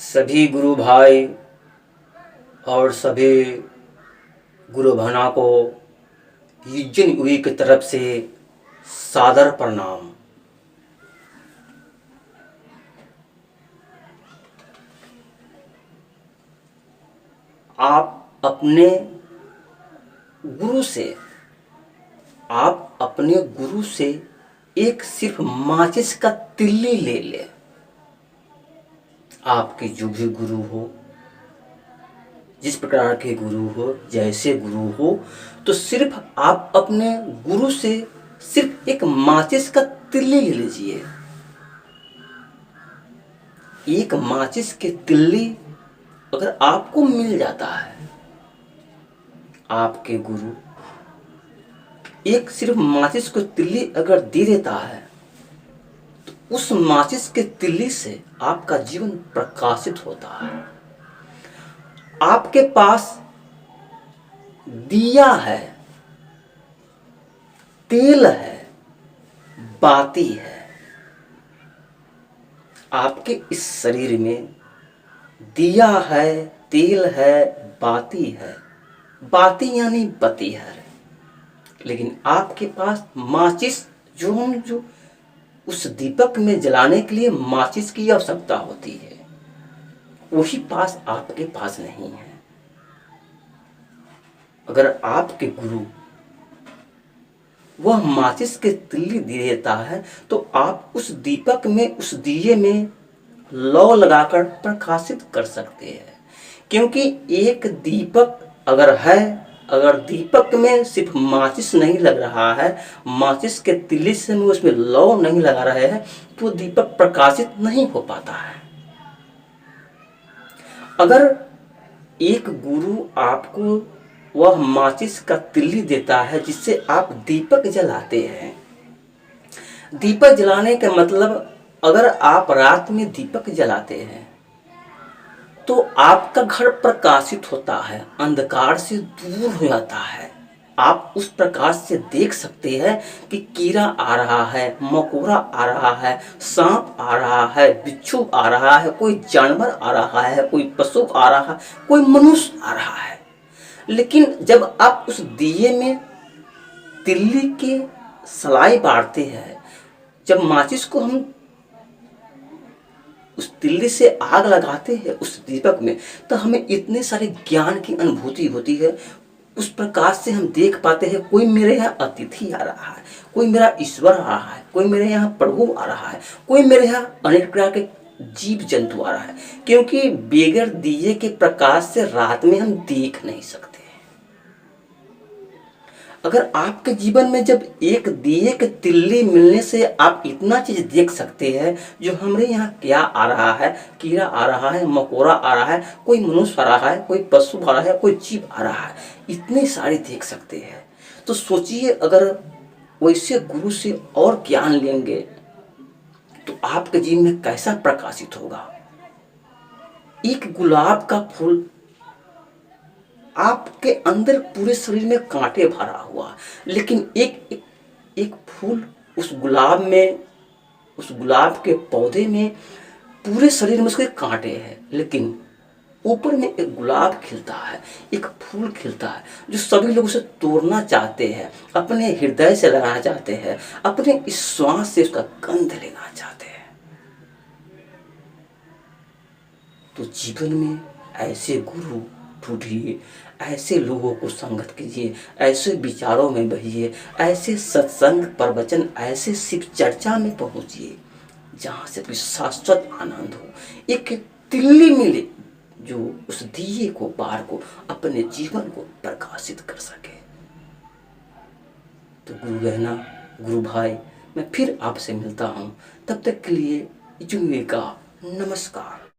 सभी गुरु भाई और सभी गुरु बहना को युजन यूई की तरफ से सादर प्रणाम। गुरु से आप अपने गुरु से एक सिर्फ माचिस का तिल्ली ले ले। आपके जो भी गुरु हो, जिस प्रकार के गुरु हो, जैसे गुरु हो, तो सिर्फ आप अपने गुरु से सिर्फ एक माचिस का तिल्ली ले लीजिए। एक माचिस के तिल्ली अगर आपको मिल जाता है, आपके गुरु एक सिर्फ माचिस को तिल्ली अगर दे देता है, तो उस माचिस के तिल्ली से आपका जीवन प्रकाशित होता है। आपके पास दिया है, तेल है, बाती है। आपके इस शरीर में दिया है, तेल है, बाती है। बाती यानी बत्ती है, लेकिन आपके पास माचिस जो उस दीपक में जलाने के लिए माचिस की आवश्यकता होती है, वही पास आपके पास नहीं है। अगर आपके गुरु वह माचिस के तिल्ली दे देता है, तो आप उस दीपक में, उस दिए में लौ लगाकर प्रकाशित कर सकते हैं। क्योंकि एक दीपक अगर दीपक में सिर्फ माचिस नहीं लग रहा है, माचिस के तिल्ली से उसमें लौ नहीं लगा रहे हैं, तो दीपक प्रकाशित नहीं हो पाता है। अगर एक गुरु आपको वह माचिस का तिल्ली देता है जिससे आप दीपक जलाते हैं, दीपक जलाने का मतलब, अगर आप रात में दीपक जलाते हैं तो आपका घर प्रकाशित होता है, अंधकार से दूर हो जाता है। आप उस प्रकाश से देख सकते हैं कि कीड़ा आ रहा है, मकोड़ा आ रहा है, सांप आ रहा है, बिच्छू आ रहा है, कोई जानवर आ रहा है, कोई पशु आ रहा है, कोई मनुष्य आ रहा है। लेकिन जब आप उस दिए में तिल्ली के सलाई बांटते हैं, जब माचिस को हम उस तिल्ली से आग लगाते हैं उस दीपक में, तो हमें इतने सारे ज्ञान की अनुभूति होती है। उस प्रकाश से हम देख पाते हैं, कोई मेरे यहाँ अतिथि आ रहा है, कोई मेरा ईश्वर आ रहा है, कोई मेरे यहाँ प्रभु आ रहा है, कोई मेरे यहाँ अनेक प्रकार के जीव जंतु आ रहा है। क्योंकि बगैर दिए के प्रकाश से रात में हम देख नहीं सकते। अगर आपके जीवन में जब एक दिए के तिल्ली मिलने से आप इतना चीज देख सकते हैं, जो हमरे यहाँ क्या आ रहा है, कीड़ा आ रहा है, मकोड़ा आ रहा है, कोई मनुष्य आ रहा है, कोई पशु आ रहा है, कोई जीव आ रहा है, इतने सारे देख सकते हैं। तो सोचिए, अगर वैसे गुरु से और ज्ञान लेंगे तो आपके जीवन में कैसा प्रकाशित होगा। एक गुलाब का फूल, आपके अंदर पूरे शरीर में कांटे भरा हुआ, लेकिन एक फूल उस गुलाब में, उस गुलाब के पौधे में पूरे शरीर में उसके कांटे हैं, लेकिन ऊपर में एक गुलाब खिलता है, एक फूल खिलता है, जो सभी लोग उसे तोड़ना चाहते हैं, अपने हृदय से लगाना चाहते हैं, अपने इस श्वास से उसका गंध लेना चाहते हैं। तो जीवन में ऐसे गुरु ढूंढिए, ऐसे लोगों को संगत कीजिए, ऐसे विचारों में बहिए, ऐसे सत्संग प्रवचन, ऐसे शिव चर्चा में पहुंचिए जहां से कोई शाश्वत आनंद हो, एक तिल्ली मिले जो उस दिए को, बार को, अपने जीवन को प्रकाशित कर सके। तो गुरु बहना, गुरु भाई, मैं फिर आपसे मिलता हूं। तब तक के लिए जुड़िए का नमस्कार।